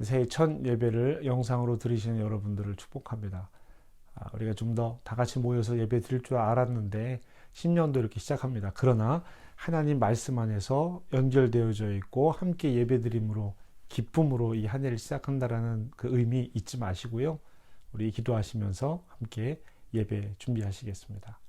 새해 첫 예배를 영상으로 들으시는 여러분들을 축복합니다. 우리가 좀 더 다 같이 모여서 예배 드릴 줄 알았는데 신년도 이렇게 시작합니다. 그러나 하나님 말씀 안에서 연결되어져 있고 함께 예배 드림으로 기쁨으로 이 한 해를 시작한다라는 그 의미 잊지 마시고요. 우리 기도하시면서 함께 예배 준비하시겠습니다.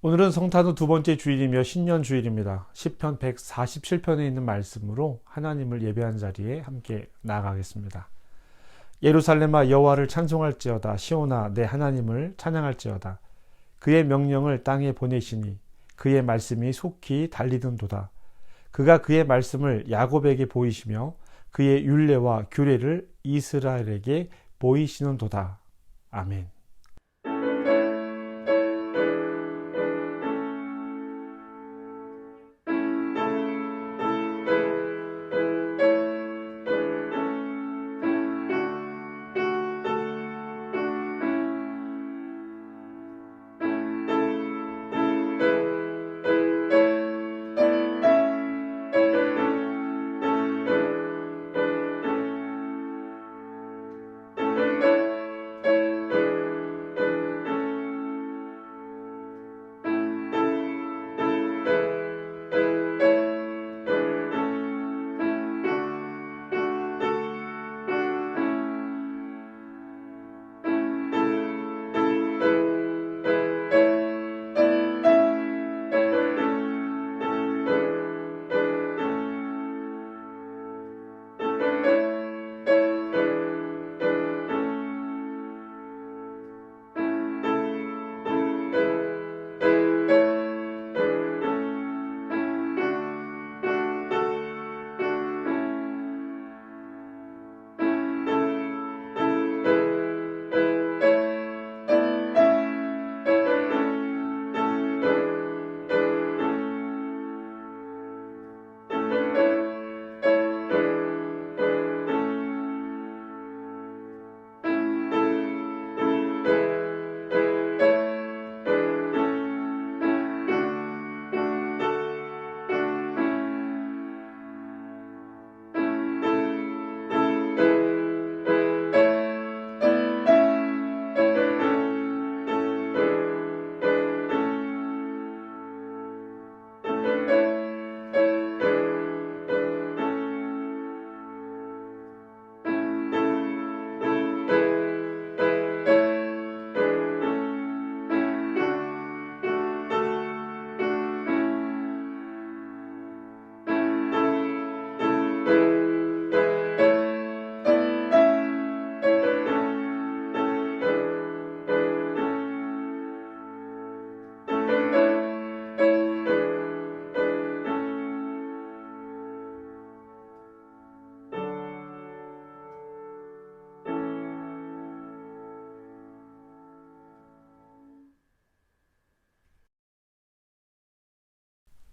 오늘은 성탄후 두 번째 주일이며 신년 주일입니다. 시편 147편에 있는 말씀으로 하나님을 예배한 자리에 함께 나아가겠습니다. 예루살렘아 여호와를 찬송할지어다. 시온아 내 하나님을 찬양할지어다. 그의 명령을 땅에 보내시니 그의 말씀이 속히 달리는도다. 그가 그의 말씀을 야곱에게 보이시며 그의 율례와 규례를 이스라엘에게 보이시는도다. 아멘.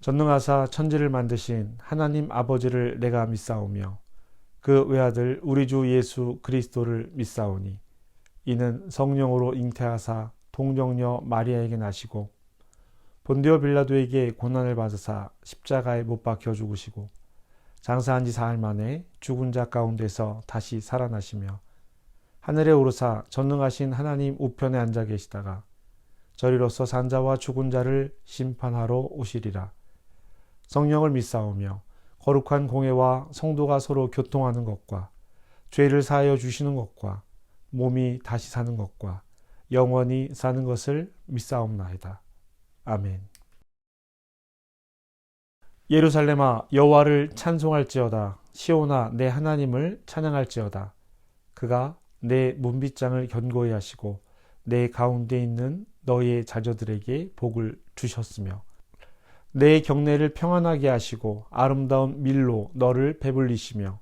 전능하사 천지를 만드신 하나님 아버지를 내가 믿사오며 그 외아들 우리 주 예수 그리스도를 믿사오니 이는 성령으로 잉태하사 동정녀 마리아에게 나시고 본디오 빌라도에게 고난을 받으사 십자가에 못 박혀 죽으시고 장사한 지 사흘 만에 죽은 자 가운데서 다시 살아나시며 하늘에 오르사 전능하신 하나님 우편에 앉아 계시다가 저리로서 산자와 죽은 자를 심판하러 오시리라. 성령을 믿사오며 거룩한 공회와 성도가 서로 교통하는 것과 죄를 사하여 주시는 것과 몸이 다시 사는 것과 영원히 사는 것을 믿사옵나이다. 아멘. 예루살렘아 여호와를 찬송할지어다. 시온아 내 하나님을 찬양할지어다. 그가 내 문빗장을 견고히 하시고 내 가운데 있는 너희의 자녀들에게 복을 주셨으며 내 경내를 평안하게 하시고 아름다운 밀로 너를 배불리시며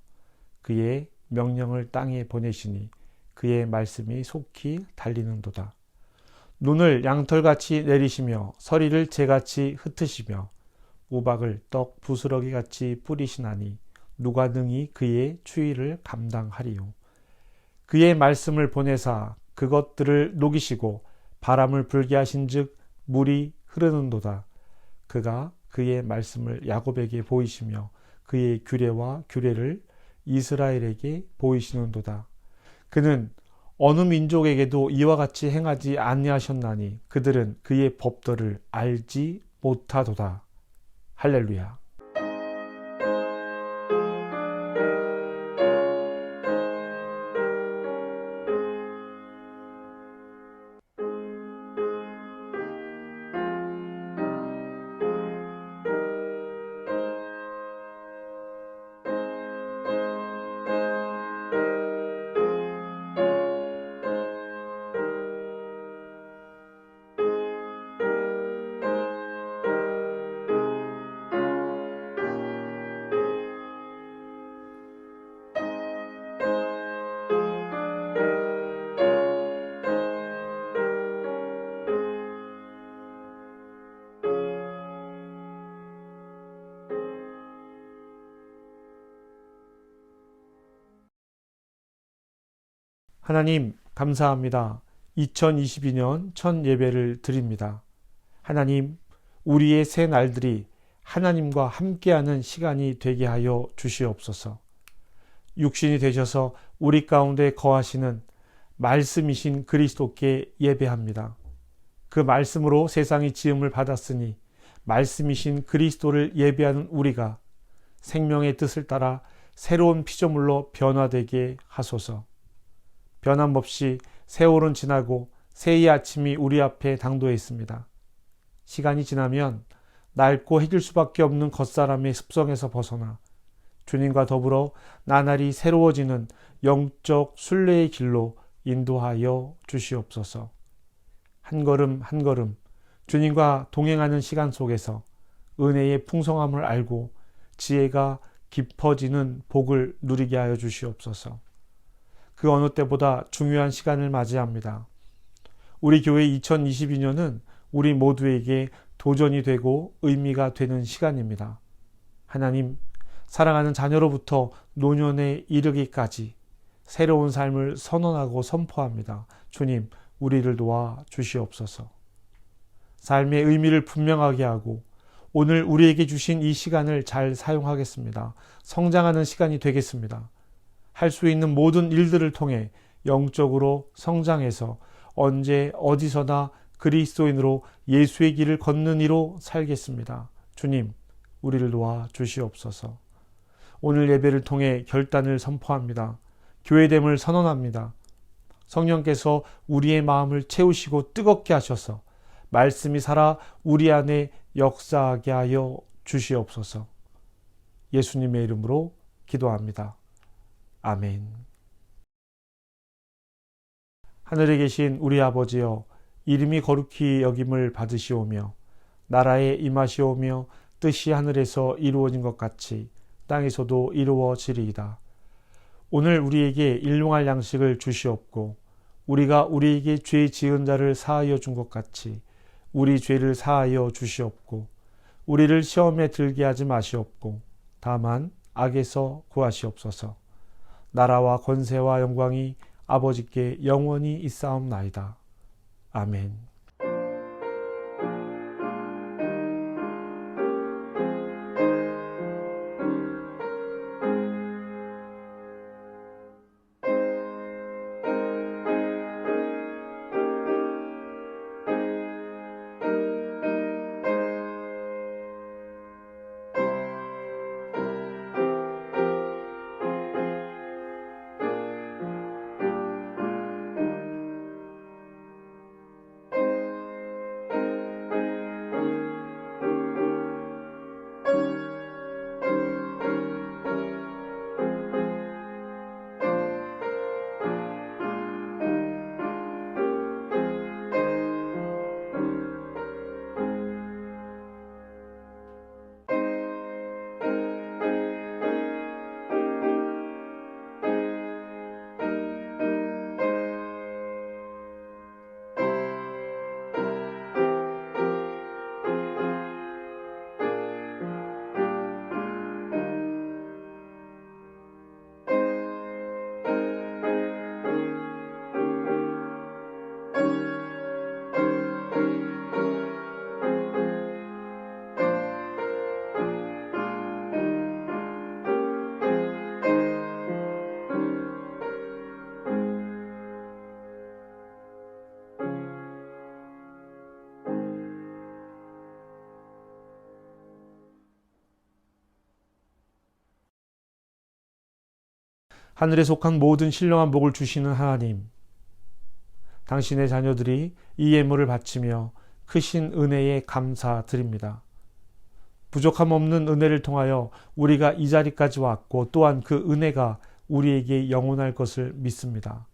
그의 명령을 땅에 보내시니 그의 말씀이 속히 달리는도다. 눈을 양털같이 내리시며 서리를 재같이 흩으시며 우박을 떡 부스러기같이 뿌리시나니 누가 능히 그의 추위를 감당하리요. 그의 말씀을 보내사 그것들을 녹이시고 바람을 불게 하신즉 물이 흐르는도다. 그가 그의 말씀을 야곱에게 보이시며 그의 규례와 규례를 이스라엘에게 보이시는도다. 그는 어느 민족에게도 이와 같이 행하지 아니하셨나니 그들은 그의 법도를 알지 못하도다. 할렐루야. 하나님 감사합니다. 2022년 첫 예배를 드립니다. 하나님, 우리의 새 날들이 하나님과 함께하는 시간이 되게 하여 주시옵소서. 육신이 되셔서 우리 가운데 거하시는 말씀이신 그리스도께 예배합니다. 그 말씀으로 세상이 지음을 받았으니 말씀이신 그리스도를 예배하는 우리가 생명의 뜻을 따라 새로운 피조물로 변화되게 하소서. 변함없이 세월은 지나고 새의 아침이 우리 앞에 당도해 있습니다. 시간이 지나면 낡고 해질 수밖에 없는 겉사람의 습성에서 벗어나 주님과 더불어 나날이 새로워지는 영적 순례의 길로 인도하여 주시옵소서. 한 걸음 한 걸음 주님과 동행하는 시간 속에서 은혜의 풍성함을 알고 지혜가 깊어지는 복을 누리게 하여 주시옵소서. 그 어느 때보다 중요한 시간을 맞이합니다. 우리 교회 2022년은 우리 모두에게 도전이 되고 의미가 되는 시간입니다. 하나님, 사랑하는 자녀로부터 노년에 이르기까지 새로운 삶을 선언하고 선포합니다. 주님, 우리를 도와 주시옵소서. 삶의 의미를 분명하게 하고 오늘 우리에게 주신 이 시간을 잘 사용하겠습니다. 성장하는 시간이 되겠습니다. 할 수 있는 모든 일들을 통해 영적으로 성장해서 언제 어디서나 그리스도인으로 예수의 길을 걷는 이로 살겠습니다. 주님, 우리를 도와 주시옵소서. 오늘 예배를 통해 결단을 선포합니다. 교회됨을 선언합니다. 성령께서 우리의 마음을 채우시고 뜨겁게 하셔서 말씀이 살아 우리 안에 역사하게 하여 주시옵소서. 예수님의 이름으로 기도합니다. 아멘. 하늘에 계신 우리 아버지여, 이름이 거룩히 여김을 받으시오며 나라에 임하시오며 뜻이 하늘에서 이루어진 것 같이 땅에서도 이루어지리이다. 오늘 우리에게 일용할 양식을 주시옵고 우리가 우리에게 죄 지은 자를 사하여 준 것 같이 우리 죄를 사하여 주시옵고 우리를 시험에 들게 하지 마시옵고 다만 악에서 구하시옵소서. 나라와 권세와 영광이 아버지께 영원히 있사옵나이다. 아멘. 하늘에 속한 모든 신령한 복을 주시는 하나님, 당신의 자녀들이 이 예물을 바치며 크신 은혜에 감사드립니다. 부족함 없는 은혜를 통하여 우리가 이 자리까지 왔고 또한 그 은혜가 우리에게 영원할 것을 믿습니다.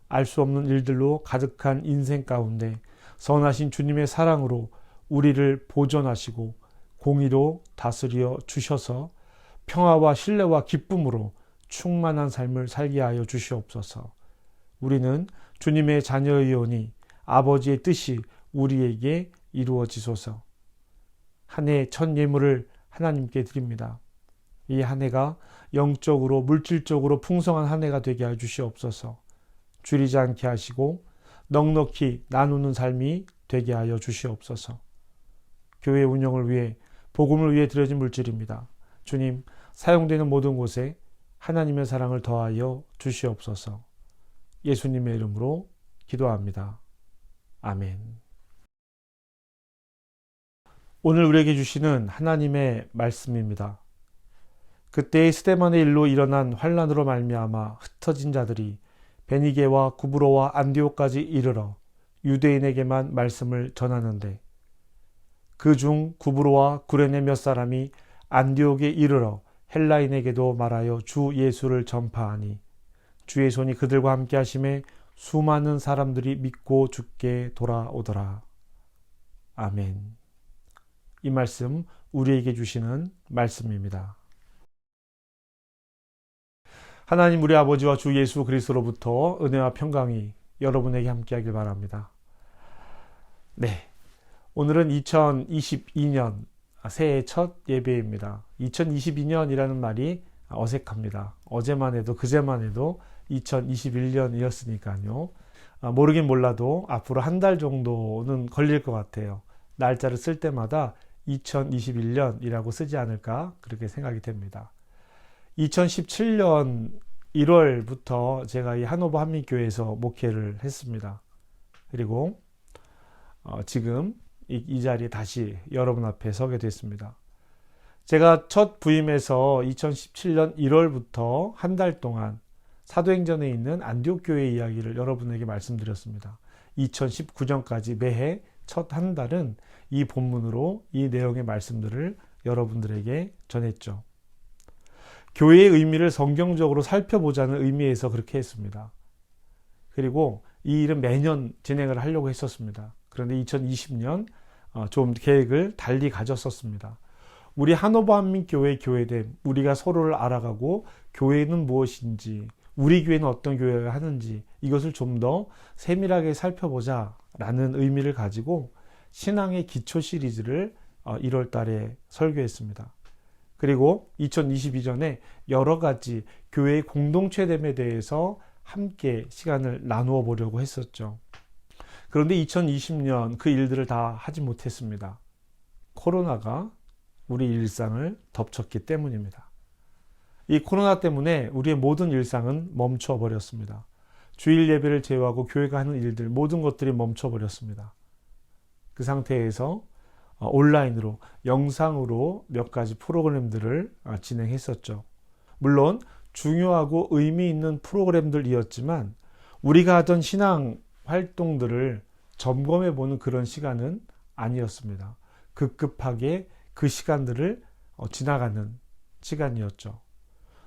알 수 없는 일들로 가득한 인생 가운데 선하신 주님의 사랑으로 우리를 보존하시고 공의로 다스려 주셔서 평화와 신뢰와 기쁨으로 충만한 삶을 살게 하여 주시옵소서. 우리는 주님의 자녀이오니 아버지의 뜻이 우리에게 이루어지소서. 한 해의 첫 예물을 하나님께 드립니다. 이 한 해가 영적으로 물질적으로 풍성한 한 해가 되게 하여 주시옵소서. 줄이지 않게 하시고 넉넉히 나누는 삶이 되게 하여 주시옵소서. 교회 운영을 위해 복음을 위해 드려진 물질입니다. 주님, 사용되는 모든 곳에 하나님의 사랑을 더하여 주시옵소서. 예수님의 이름으로 기도합니다. 아멘. 오늘 우리에게 주시는 하나님의 말씀입니다. 그때의 스데반의 일로 일어난 환난으로 말미암아 흩어진 자들이 베니게와 구브로와 안디옥까지 이르러 유대인에게만 말씀을 전하는데 그중 구브로와 구레네 몇 사람이 안디옥에 이르러 헬라인에게도 말하여 주 예수를 전파하니 주의 손이 그들과 함께 하심에 수많은 사람들이 믿고 주께 돌아오더라. 아멘. 이 말씀 우리에게 주시는 말씀입니다. 하나님 우리 아버지와 주 예수 그리스도로부터 은혜와 평강이 여러분에게 함께하길 바랍니다. 네, 오늘은 2022년 새해 첫 예배입니다. 2022년이라는 말이 어색합니다. 어제만 해도 그제만 해도 2021년이었으니까요. 모르긴 몰라도 앞으로 한 달 정도는 걸릴 것 같아요. 날짜를 쓸 때마다 2021년이라고 쓰지 않을까 그렇게 생각이 됩니다. 2017년 1월부터 제가 이 한오버 한민교회에서 목회를 했습니다. 그리고 지금 이 자리에 다시 여러분 앞에 서게 됐습니다. 제가 첫 부임해서 2017년 1월부터 한 달 동안 사도행전에 있는 안디옥 교회 이야기를 여러분에게 말씀드렸습니다. 2019년까지 매해 첫 한 달은 이 본문으로 이 내용의 말씀들을 여러분들에게 전했죠. 교회의 의미를 성경적으로 살펴보자는 의미에서 그렇게 했습니다. 그리고 이 일은 매년 진행을 하려고 했었습니다. 그런데 2020년 좀 계획을 달리 가졌었습니다. 우리 한오버 한민교회 교회됨, 우리가 서로를 알아가고 교회는 무엇인지, 우리 교회는 어떤 교회를 하는지 이것을 좀 더 세밀하게 살펴보자 라는 의미를 가지고 신앙의 기초 시리즈를 1월 달에 설교했습니다. 그리고 2022년에 여러 가지 교회의 공동체됨에 대해서 함께 시간을 나누어 보려고 했었죠. 그런데 2020년 그 일들을 다 하지 못했습니다. 코로나가 우리 일상을 덮쳤기 때문입니다. 이 코로나 때문에 우리의 모든 일상은 멈춰버렸습니다. 주일 예배를 제외하고 교회가 하는 일들 모든 것들이 멈춰버렸습니다. 그 상태에서 온라인으로 영상으로 몇 가지 프로그램들을 진행했었죠. 물론 중요하고 의미 있는 프로그램들이었지만 우리가 하던 신앙 활동들을 점검해 보는 그런 시간은 아니었습니다. 급급하게 그 시간들을 지나가는 시간이었죠.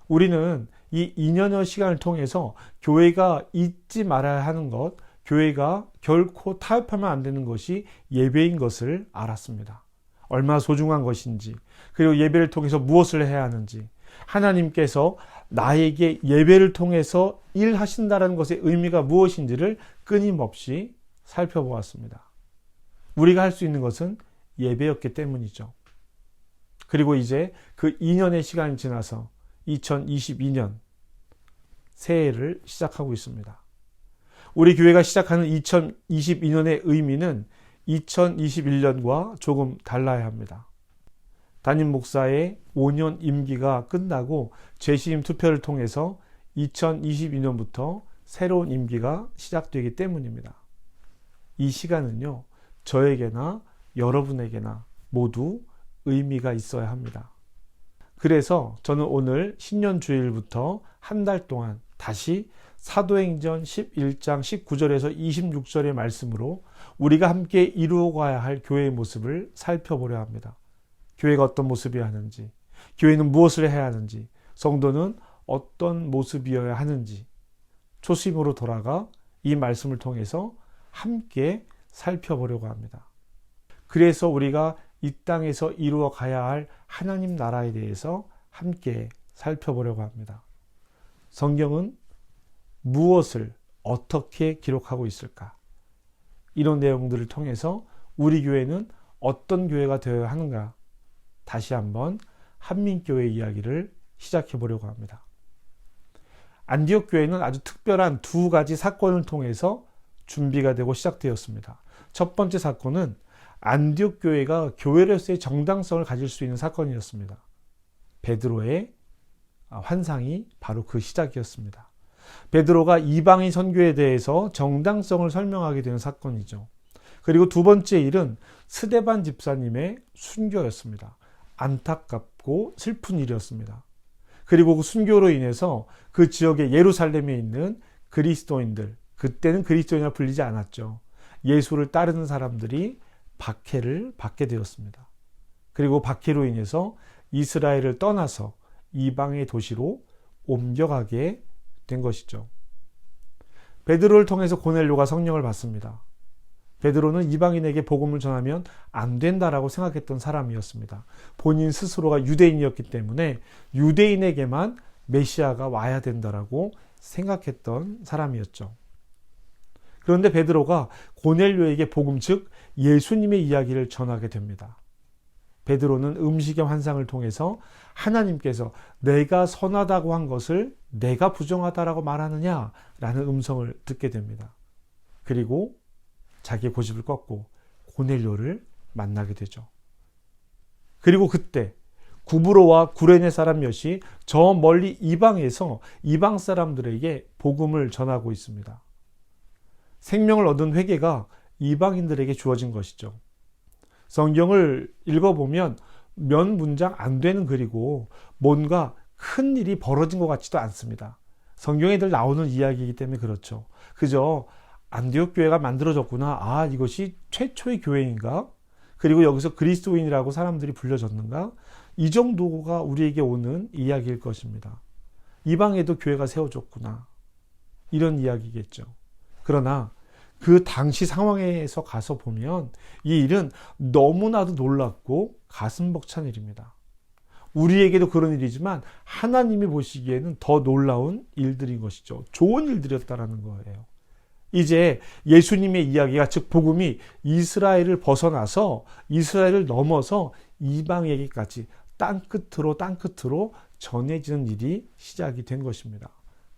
우리는 이 2년여 시간을 통해서 교회가 잊지 말아야 하는 것, 교회가 결코 타협하면 안 되는 것이 예배인 것을 알았습니다. 얼마나 소중한 것인지, 그리고 예배를 통해서 무엇을 해야 하는지, 하나님께서 나에게 예배를 통해서 일하신다는 것의 의미가 무엇인지를 끊임없이 살펴보았습니다. 우리가 할 수 있는 것은 예배였기 때문이죠. 그리고 이제 그 2년의 시간이 지나서 2022년 새해를 시작하고 있습니다. 우리 교회가 시작하는 2022년의 의미는 2021년과 조금 달라야 합니다. 담임 목사의 5년 임기가 끝나고 재시임 투표를 통해서 2022년부터 새로운 임기가 시작되기 때문입니다. 이 시간은요, 저에게나 여러분에게나 모두 의미가 있어야 합니다. 그래서 저는 오늘 신년 주일부터 한 달 동안 다시 사도행전 11장 19절에서 26절의 말씀으로 우리가 함께 이루어가야 할 교회의 모습을 살펴보려 합니다. 교회가 어떤 모습이어야 하는지, 교회는 무엇을 해야 하는지, 성도는 어떤 모습이어야 하는지 초심으로 돌아가 이 말씀을 통해서 함께 살펴보려고 합니다. 그래서 우리가 이 땅에서 이루어 가야 할 하나님 나라에 대해서 함께 살펴보려고 합니다. 성경은 무엇을 어떻게 기록하고 있을까? 이런 내용들을 통해서 우리 교회는 어떤 교회가 되어야 하는가? 다시 한번 한민교회 이야기를 시작해 보려고 합니다. 안디옥 교회는 아주 특별한 두 가지 사건을 통해서 준비가 되고 시작되었습니다. 첫 번째 사건은 안디옥 교회가 교회로서의 정당성을 가질 수 있는 사건이었습니다. 베드로의 환상이 바로 그 시작이었습니다. 베드로가 이방인 선교에 대해서 정당성을 설명하게 되는 사건이죠. 그리고 두 번째 일은 스데반 집사님의 순교였습니다. 안타깝고 슬픈 일이었습니다. 그리고 그 순교로 인해서 그 지역의 예루살렘에 있는 그리스도인들, 그때는 그리스도인이라 불리지 않았죠. 예수를 따르는 사람들이 박해를 받게 되었습니다. 그리고 박해로 인해서 이스라엘을 떠나서 이방의 도시로 옮겨가게 된 것이죠. 베드로를 통해서 고넬료가 성령을 받습니다. 베드로는 이방인에게 복음을 전하면 안 된다라고 생각했던 사람이었습니다. 본인 스스로가 유대인이었기 때문에 유대인에게만 메시아가 와야 된다라고 생각했던 사람이었죠. 그런데 베드로가 고넬료에게 복음 즉 예수님의 이야기를 전하게 됩니다. 베드로는 음식의 환상을 통해서 하나님께서 내가 선하다고 한 것을 내가 부정하다라고 말하느냐라는 음성을 듣게 됩니다. 그리고 자기의 고집을 꺾고 고넬료를 만나게 되죠. 그리고 그때 구브로와 구레네 사람 몇이 저 멀리 이방에서 이방 사람들에게 복음을 전하고 있습니다. 생명을 얻은 회개가 이방인들에게 주어진 것이죠. 성경을 읽어보면 몇 문장 안 되는 글이고 뭔가 큰 일이 벌어진 것 같지도 않습니다. 성경에 늘 나오는 이야기이기 때문에 그렇죠. 그저 안디옥 교회가 만들어졌구나. 아, 이것이 최초의 교회인가? 그리고 여기서 그리스도인이라고 사람들이 불려졌는가? 이 정도가 우리에게 오는 이야기일 것입니다. 이방에도 교회가 세워졌구나. 이런 이야기겠죠. 그러나 그 당시 상황에서 가서 보면 이 일은 너무나도 놀랍고 가슴 벅찬 일입니다. 우리에게도 그런 일이지만 하나님이 보시기에는 더 놀라운 일들인 것이죠. 좋은 일들이었다라는 거예요. 이제 예수님의 이야기가, 즉 복음이 이스라엘을 벗어나서 이스라엘을 넘어서 이방에게까지 땅끝으로 전해지는 일이 시작이 된 것입니다.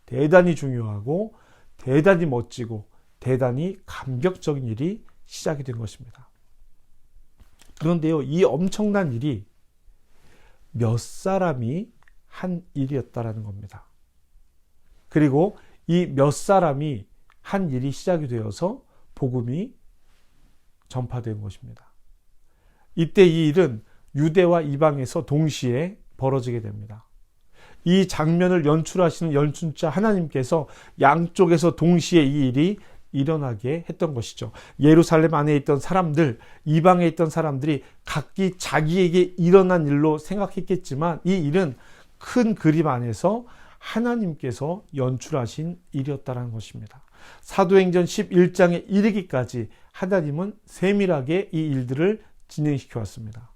대단히 중요하고 대단히 멋지고 대단히 감격적인 일이 시작이 된 것입니다. 그런데요, 이 엄청난 일이 몇 사람이 한 일이었다라는 겁니다. 그리고 이 몇 사람이 한 일이 시작이 되어서 복음이 전파된 것입니다. 이때 이 일은 유대와 이방에서 동시에 벌어지게 됩니다. 이 장면을 연출하시는 연출자 하나님께서 양쪽에서 동시에 이 일이 일어나게 했던 것이죠. 예루살렘 안에 있던 사람들, 이방에 있던 사람들이 각기 자기에게 일어난 일로 생각했겠지만 이 일은 큰 그림 안에서 하나님께서 연출하신 일이었다는 것입니다. 사도행전 11장에 이르기까지 하나님은 세밀하게 이 일들을 진행시켜 왔습니다.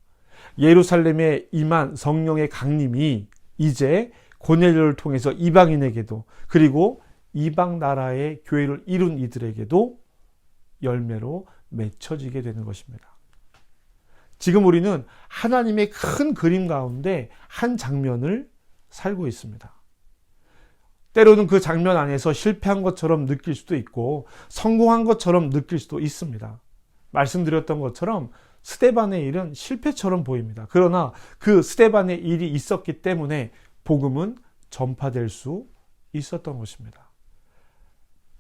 예루살렘에 임한 성령의 강림이 이제 고넬료를 통해서 이방인에게도, 그리고 이방 나라의 교회를 이룬 이들에게도 열매로 맺혀지게 되는 것입니다. 지금 우리는 하나님의 큰 그림 가운데 한 장면을 살고 있습니다. 때로는 그 장면 안에서 실패한 것처럼 느낄 수도 있고 성공한 것처럼 느낄 수도 있습니다. 말씀드렸던 것처럼 스데반의 일은 실패처럼 보입니다. 그러나 그 스데반의 일이 있었기 때문에 복음은 전파될 수 있었던 것입니다.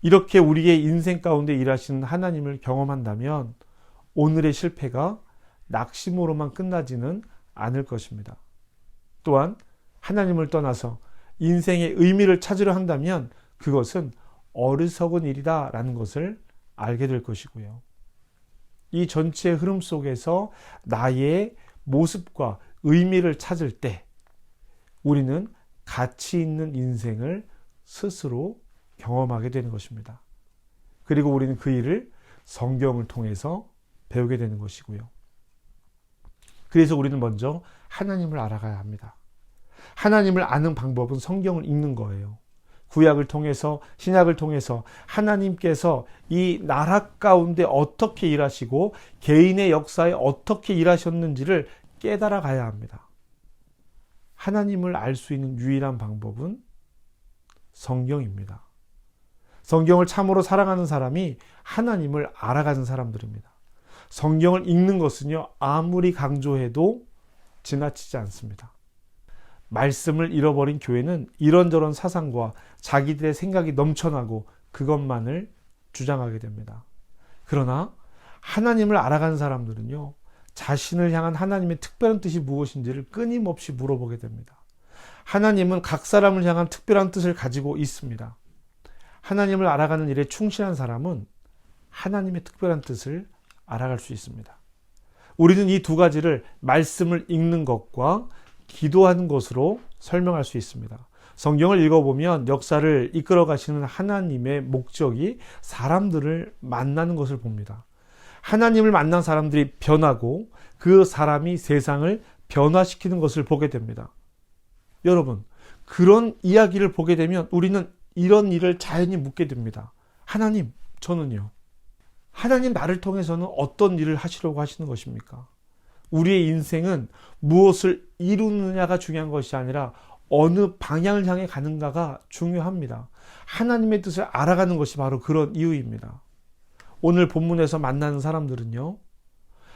이렇게 우리의 인생 가운데 일하시는 하나님을 경험한다면 오늘의 실패가 낙심으로만 끝나지는 않을 것입니다. 또한 하나님을 떠나서 인생의 의미를 찾으려 한다면 그것은 어리석은 일이다라는 것을 알게 될 것이고요. 이 전체의 흐름 속에서 나의 모습과 의미를 찾을 때 우리는 가치 있는 인생을 스스로 경험하게 되는 것입니다. 그리고 우리는 그 일을 성경을 통해서 배우게 되는 것이고요. 그래서 우리는 먼저 하나님을 알아가야 합니다. 하나님을 아는 방법은 성경을 읽는 거예요. 구약을 통해서, 신약을 통해서 하나님께서 이 나라 가운데 어떻게 일하시고 개인의 역사에 어떻게 일하셨는지를 깨달아 가야 합니다. 하나님을 알 수 있는 유일한 방법은 성경입니다. 성경을 참으로 사랑하는 사람이 하나님을 알아가는 사람들입니다. 성경을 읽는 것은요, 아무리 강조해도 지나치지 않습니다. 말씀을 잃어버린 교회는 이런저런 사상과 자기들의 생각이 넘쳐나고 그것만을 주장하게 됩니다. 그러나 하나님을 알아가는 사람들은요, 자신을 향한 하나님의 특별한 뜻이 무엇인지를 끊임없이 물어보게 됩니다. 하나님은 각 사람을 향한 특별한 뜻을 가지고 있습니다. 하나님을 알아가는 일에 충실한 사람은 하나님의 특별한 뜻을 알아갈 수 있습니다. 우리는 이 두 가지를 말씀을 읽는 것과 기도하는 것으로 설명할 수 있습니다. 성경을 읽어보면 역사를 이끌어 가시는 하나님의 목적이 사람들을 만나는 것을 봅니다. 하나님을 만난 사람들이 변하고 그 사람이 세상을 변화시키는 것을 보게 됩니다. 여러분, 그런 이야기를 보게 되면 우리는 이런 일을 자연히 묻게 됩니다. 하나님, 저는요. 하나님 나를 통해서는 어떤 일을 하시려고 하시는 것입니까? 우리의 인생은 무엇을 이루느냐가 중요한 것이 아니라 어느 방향을 향해 가는가가 중요합니다. 하나님의 뜻을 알아가는 것이 바로 그런 이유입니다. 오늘 본문에서 만나는 사람들은요,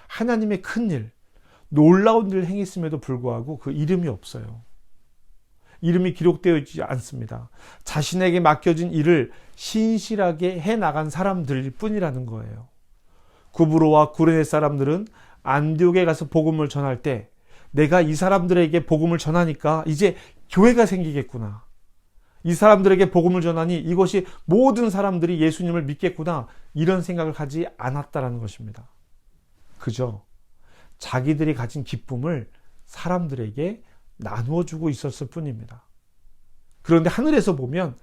하나님의 큰 일, 놀라운 일을 행했음에도 불구하고 그 이름이 없어요. 이름이 기록되어 있지 않습니다. 자신에게 맡겨진 일을 신실하게 해나간 사람들일 뿐이라는 거예요. 구브로와 구레네 사람들은 안디옥에 가서 복음을 전할 때 내가 이 사람들에게 복음을 전하니까 이제 교회가 생기겠구나. 이 사람들에게 복음을 전하니 이것이 모든 사람들이 예수님을 믿겠구나. 이런 생각을 하지 않았다라는 것입니다. 그저 자기들이 가진 기쁨을 사람들에게 나누어주고 있었을 뿐입니다. 그런데 하늘에서 보면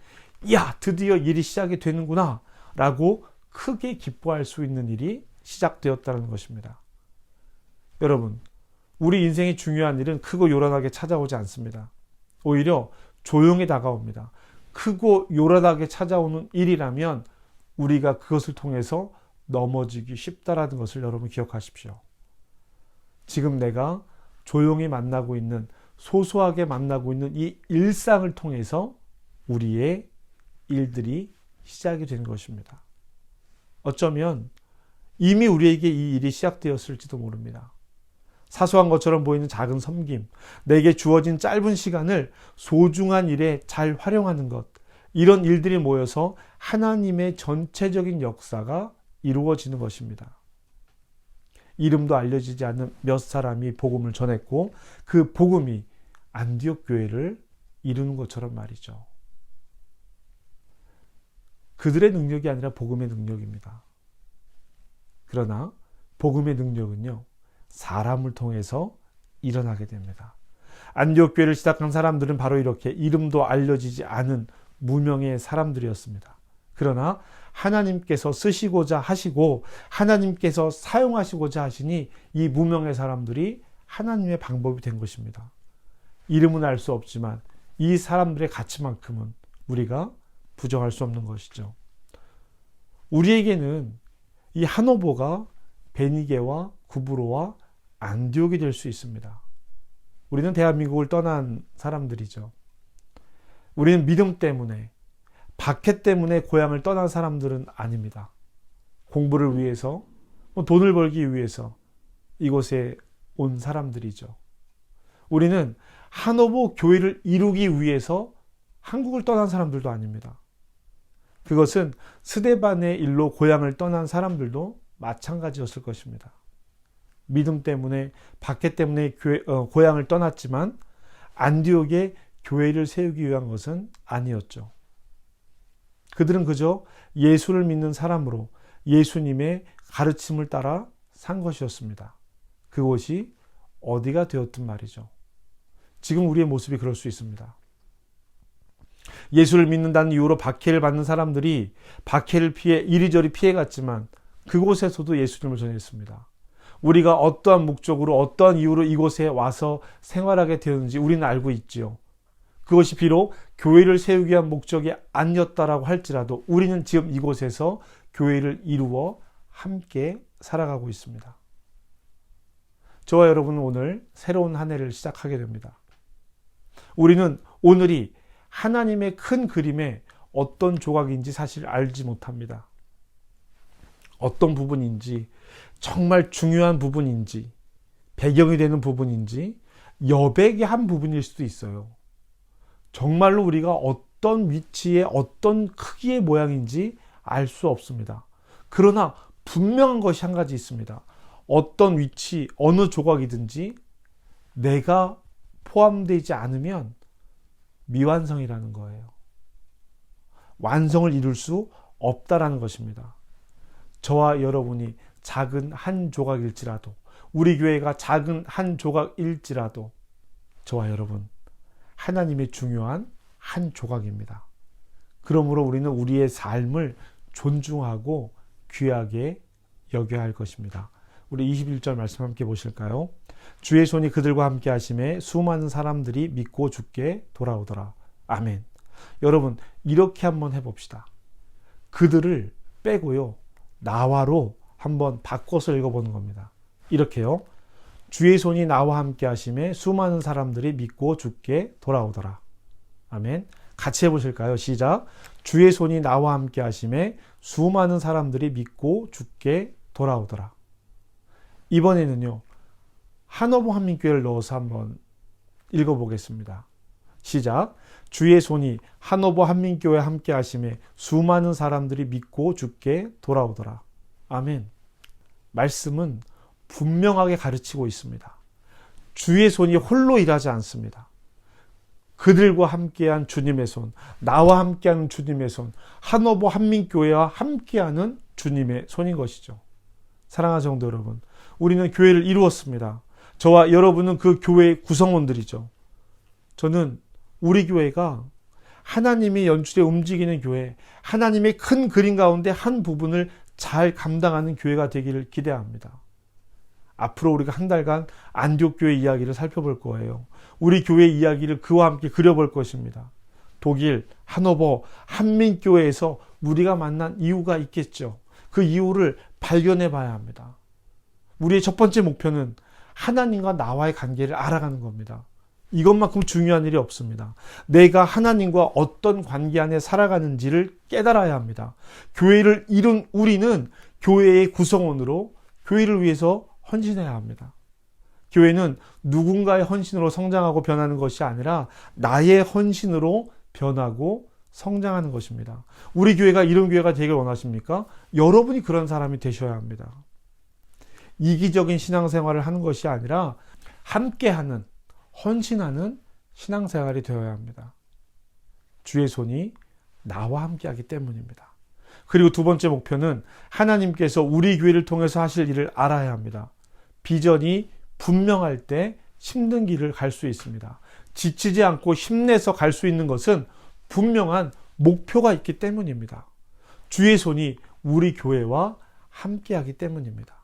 야, 드디어 일이 시작이 되는구나 라고 크게 기뻐할 수 있는 일이 시작되었다는 것입니다. 여러분, 우리 인생의 중요한 일은 크고 요란하게 찾아오지 않습니다. 오히려 조용히 다가옵니다. 크고 요란하게 찾아오는 일이라면 우리가 그것을 통해서 넘어지기 쉽다라는 것을 여러분 기억하십시오. 지금 내가 조용히 만나고 있는, 소소하게 만나고 있는 이 일상을 통해서 우리의 일들이 시작이 된 것입니다. 어쩌면 이미 우리에게 이 일이 시작되었을지도 모릅니다. 사소한 것처럼 보이는 작은 섬김, 내게 주어진 짧은 시간을 소중한 일에 잘 활용하는 것, 이런 일들이 모여서 하나님의 전체적인 역사가 이루어지는 것입니다. 이름도 알려지지 않는 몇 사람이 복음을 전했고 그 복음이 안디옥 교회를 이루는 것처럼 말이죠. 그들의 능력이 아니라 복음의 능력입니다. 그러나 복음의 능력은요, 사람을 통해서 일어나게 됩니다. 안디옥 교회를 시작한 사람들은 바로 이렇게 이름도 알려지지 않은 무명의 사람들이었습니다. 그러나 하나님께서 쓰시고자 하시고 하나님께서 사용하시고자 하시니 이 무명의 사람들이 하나님의 방법이 된 것입니다. 이름은 알 수 없지만 이 사람들의 가치만큼은 우리가 부정할 수 없는 것이죠. 우리에게는 이 하노버가 베니게와 구브로와 안디옥이 될 수 있습니다. 우리는 대한민국을 떠난 사람들이죠. 우리는 믿음 때문에, 박해 때문에 고향을 떠난 사람들은 아닙니다. 공부를 위해서, 돈을 벌기 위해서 이곳에 온 사람들이죠. 우리는 하노버 교회를 이루기 위해서 한국을 떠난 사람들도 아닙니다. 그것은 스데반의 일로 고향을 떠난 사람들도 마찬가지였을 것입니다. 믿음 때문에, 박해 때문에 고향을 떠났지만 안디옥에 교회를 세우기 위한 것은 아니었죠. 그들은 그저 예수를 믿는 사람으로 예수님의 가르침을 따라 산 것이었습니다. 그곳이 어디가 되었든 말이죠. 지금 우리의 모습이 그럴 수 있습니다. 예수를 믿는다는 이유로 박해를 받는 사람들이 박해를 피해 이리저리 피해갔지만 그곳에서도 예수님을 전했습니다. 우리가 어떠한 목적으로 어떠한 이유로 이곳에 와서 생활하게 되었는지 우리는 알고 있지요. 그것이 비록 교회를 세우기 위한 목적이 아니었다라고 할지라도 우리는 지금 이곳에서 교회를 이루어 함께 살아가고 있습니다. 저와 여러분은 오늘 새로운 한 해를 시작하게 됩니다. 우리는 오늘이 하나님의 큰 그림의 어떤 조각인지 사실 알지 못합니다. 어떤 부분인지, 정말 중요한 부분인지, 배경이 되는 부분인지, 여백의 한 부분일 수도 있어요. 정말로 우리가 어떤 위치에 어떤 크기의 모양인지 알 수 없습니다. 그러나 분명한 것이 한 가지 있습니다. 어떤 위치, 어느 조각이든지 내가 포함되지 않으면 미완성이라는 거예요. 완성을 이룰 수 없다라는 것입니다. 저와 여러분이 작은 한 조각일지라도, 우리 교회가 작은 한 조각일지라도 저와 여러분 하나님의 중요한 한 조각입니다. 그러므로 우리는 우리의 삶을 존중하고 귀하게 여겨야 할 것입니다. 우리 21절 말씀 함께 보실까요? 주의 손이 그들과 함께 하심에 수많은 사람들이 믿고 주께 돌아오더라. 아멘. 여러분, 이렇게 한번 해봅시다. 그들을 빼고요, 나와로 한번 바꿔서 읽어보는 겁니다. 이렇게요. 주의 손이 나와 함께 하심에 수많은 사람들이 믿고 주께 돌아오더라. 아멘. 같이 해보실까요? 시작. 주의 손이 나와 함께 하심에 수많은 사람들이 믿고 주께 돌아오더라. 이번에는요, 하노버 한민교회를 넣어서 한번 읽어보겠습니다. 시작. 주의 손이 하노버 한민교회에 함께 하심에 수많은 사람들이 믿고 주께 돌아오더라. 아멘. 말씀은 분명하게 가르치고 있습니다. 주의 손이 홀로 일하지 않습니다. 그들과 함께한 주님의 손, 나와 함께하는 주님의 손, 하노버 한민교회와 함께하는 주님의 손인 것이죠. 사랑하는 성도 여러분, 우리는 교회를 이루었습니다. 저와 여러분은 그 교회의 구성원들이죠. 저는 우리 교회가 하나님의 연출에 움직이는 교회, 하나님의 큰 그림 가운데 한 부분을 잘 감당하는 교회가 되기를 기대합니다. 앞으로 우리가 한 달간 안디옥 교회 이야기를 살펴볼 거예요. 우리 교회 이야기를 그와 함께 그려볼 것입니다. 독일 하노버 한민교회에서 우리가 만난 이유가 있겠죠. 그 이유를 발견해 봐야 합니다. 우리의 첫 번째 목표는 하나님과 나와의 관계를 알아가는 겁니다. 이것만큼 중요한 일이 없습니다. 내가 하나님과 어떤 관계 안에 살아가는지를 깨달아야 합니다. 교회를 이룬 우리는 교회의 구성원으로 교회를 위해서 헌신해야 합니다. 교회는 누군가의 헌신으로 성장하고 변하는 것이 아니라 나의 헌신으로 변하고 성장하는 것입니다. 우리 교회가 이런 교회가 되길 원하십니까? 여러분이 그런 사람이 되셔야 합니다. 이기적인 신앙생활을 하는 것이 아니라 함께하는, 헌신하는 신앙생활이 되어야 합니다. 주의 손이 나와 함께하기 때문입니다. 그리고 두 번째 목표는 하나님께서 우리 교회를 통해서 하실 일을 알아야 합니다. 비전이 분명할 때 힘든 길을 갈 수 있습니다. 지치지 않고 힘내서 갈 수 있는 것은 분명한 목표가 있기 때문입니다. 주의 손이 우리 교회와 함께하기 때문입니다.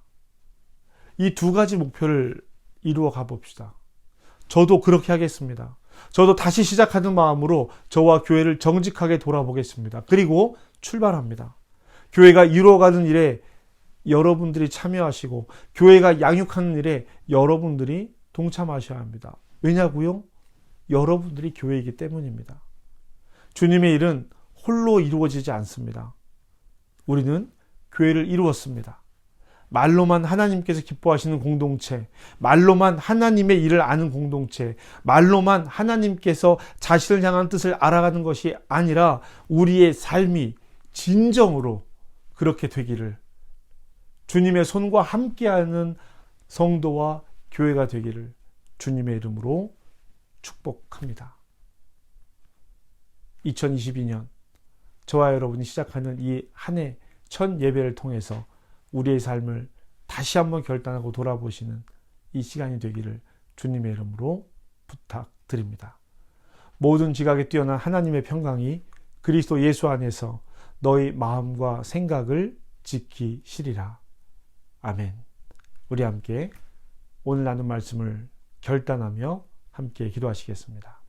이 두 가지 목표를 이루어 가봅시다. 저도 그렇게 하겠습니다. 저도 다시 시작하는 마음으로 저와 교회를 정직하게 돌아보겠습니다. 그리고 출발합니다. 교회가 이루어가는 일에 여러분들이 참여하시고 교회가 양육하는 일에 여러분들이 동참하셔야 합니다. 왜냐고요? 여러분들이 교회이기 때문입니다. 주님의 일은 홀로 이루어지지 않습니다. 우리는 교회를 이루었습니다. 말로만 하나님께서 기뻐하시는 공동체, 말로만 하나님의 일을 아는 공동체, 말로만 하나님께서 자신을 향한 뜻을 알아가는 것이 아니라 우리의 삶이 진정으로 그렇게 되기를, 주님의 손과 함께하는 성도와 교회가 되기를 주님의 이름으로 축복합니다. 2022년 저와 여러분이 시작하는 이 한 해 첫 예배를 통해서 우리의 삶을 다시 한번 결단하고 돌아보시는 이 시간이 되기를 주님의 이름으로 부탁드립니다. 모든 지각에 뛰어난 하나님의 평강이 그리스도 예수 안에서 너희 마음과 생각을 지키시리라. 아멘. 우리 함께 오늘 나눈 말씀을 결단하며 함께 기도하시겠습니다.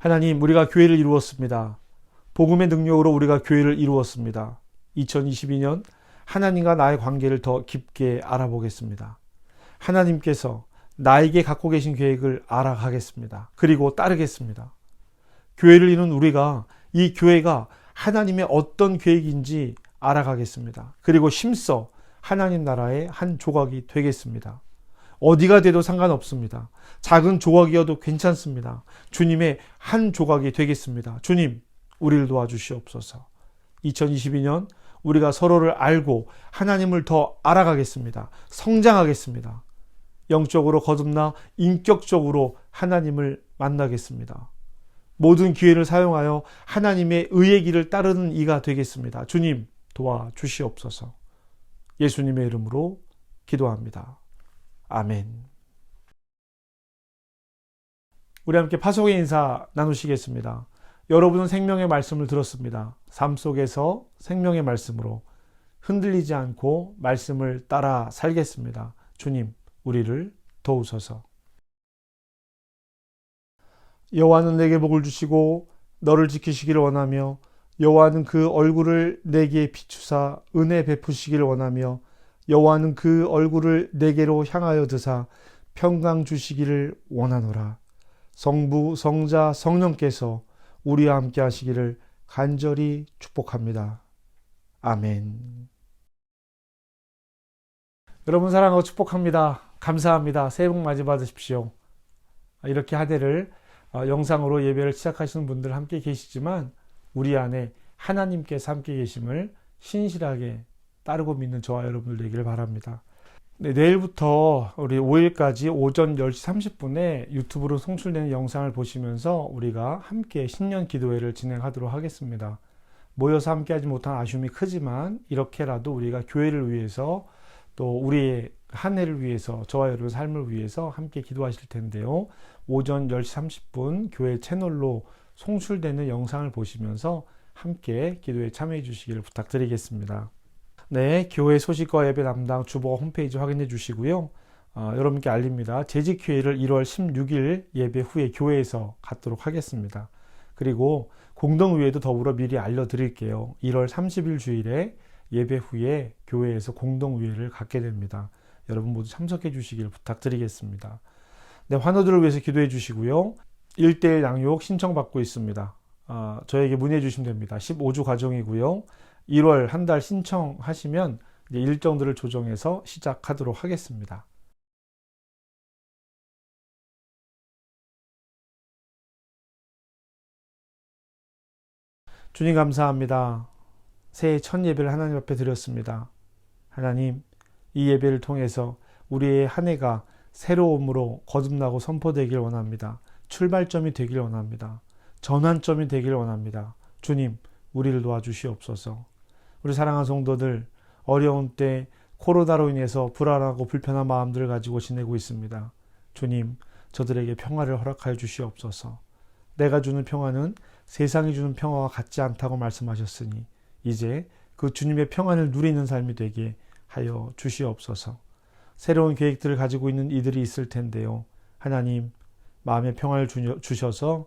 하나님, 우리가 교회를 이루었습니다. 복음의 능력으로 우리가 교회를 이루었습니다. 2022년 하나님과 나의 관계를 더 깊게 알아보겠습니다. 하나님께서 나에게 갖고 계신 계획을 알아가겠습니다. 그리고 따르겠습니다. 교회를 이룬 우리가 이 교회가 하나님의 어떤 계획인지 알아가겠습니다. 그리고 힘써 하나님 나라의 한 조각이 되겠습니다. 어디가 돼도 상관없습니다. 작은 조각이어도 괜찮습니다. 주님의 한 조각이 되겠습니다. 주님, 우리를 도와주시옵소서. 2022년 우리가 서로를 알고 하나님을 더 알아가겠습니다. 성장하겠습니다. 영적으로 거듭나 인격적으로 하나님을 만나겠습니다. 모든 기회를 사용하여 하나님의 의의 길을 따르는 이가 되겠습니다. 주님, 도와주시옵소서. 예수님의 이름으로 기도합니다. 아멘. 우리 함께 파송의 인사 나누시겠습니다. 여러분은 생명의 말씀을 들었습니다. 삶 속에서 생명의 말씀으로 흔들리지 않고 말씀을 따라 살겠습니다. 주님, 우리를 도우소서. 여호와는 내게 복을 주시고 너를 지키시기를 원하며 여호와는 그 얼굴을 내게 비추사 은혜 베푸시기를 원하며 여호와는 그 얼굴을 내게로 향하여 드사 평강 주시기를 원하노라. 성부, 성자, 성령께서 우리와 함께 하시기를 간절히 축복합니다. 아멘. 여러분 사랑하고 축복합니다. 감사합니다. 새해 복 많이 받으십시오. 이렇게 한 해를 영상으로 예배를 시작하시는 분들 함께 계시지만 우리 안에 하나님께서 함께 계심을 신실하게 따르고 믿는 저와 여러분들 되기를 바랍니다. 네, 내일부터 우리 5일까지 오전 10시 30분에 유튜브로 송출되는 영상을 보시면서 우리가 함께 신년 기도회를 진행하도록 하겠습니다. 모여서 함께 하지 못한 아쉬움이 크지만 이렇게라도 우리가 교회를 위해서 또 우리의 한 해를 위해서 저와 여러분의 삶을 위해서 함께 기도하실 텐데요. 오전 10시 30분 교회 채널로 송출되는 영상을 보시면서 함께 기도에 참여해 주시기를 부탁드리겠습니다. 네, 교회 소식과 예배 담당 주보 홈페이지 확인해 주시고요. 여러분께 알립니다. 재직회의를 1월 16일 예배 후에 교회에서 갖도록 하겠습니다. 그리고 공동의회도 더불어 미리 알려드릴게요. 1월 30일 주일에 예배 후에 교회에서 공동의회를 갖게 됩니다. 여러분 모두 참석해 주시기를 부탁드리겠습니다. 네, 환우들을 위해서 기도해 주시고요. 1:1 양육 신청받고 있습니다. 저에게 문의해 주시면 됩니다. 15주 과정이고요. 1월 한 달 신청하시면 이제 일정들을 조정해서 시작하도록 하겠습니다. 주님 감사합니다. 새해 첫 예배를 하나님 앞에 드렸습니다. 하나님, 이 예배를 통해서 우리의 한 해가 새로움으로 거듭나고 선포되길 원합니다. 출발점이 되길 원합니다. 전환점이 되길 원합니다. 주님, 우리를 도와주시옵소서. 우리 사랑하는 성도들, 어려운 때 코로나로 인해서 불안하고 불편한 마음들을 가지고 지내고 있습니다. 주님, 저들에게 평화를 허락하여 주시옵소서. 내가 주는 평화는 세상이 주는 평화와 같지 않다고 말씀하셨으니 이제 그 주님의 평안을 누리는 삶이 되게 하여 주시옵소서. 새로운 계획들을 가지고 있는 이들이 있을 텐데요. 하나님, 마음의 평화를 주셔서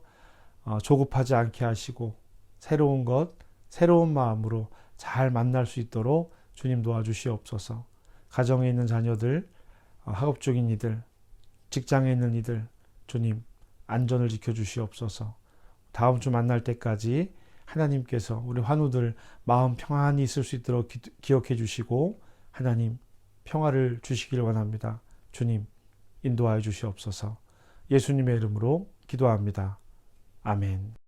조급하지 않게 하시고 새로운 것, 새로운 마음으로 잘 만날 수 있도록 주님 도와주시옵소서. 가정에 있는 자녀들, 학업 중인 이들, 직장에 있는 이들, 주님 안전을 지켜주시옵소서. 다음 주 만날 때까지 하나님께서 우리 환우들 마음 평안히 있을 수 있도록 기억해 주시고 하나님 평화를 주시기를 원합니다. 주님 인도하여 주시옵소서. 예수님의 이름으로 기도합니다. 아멘.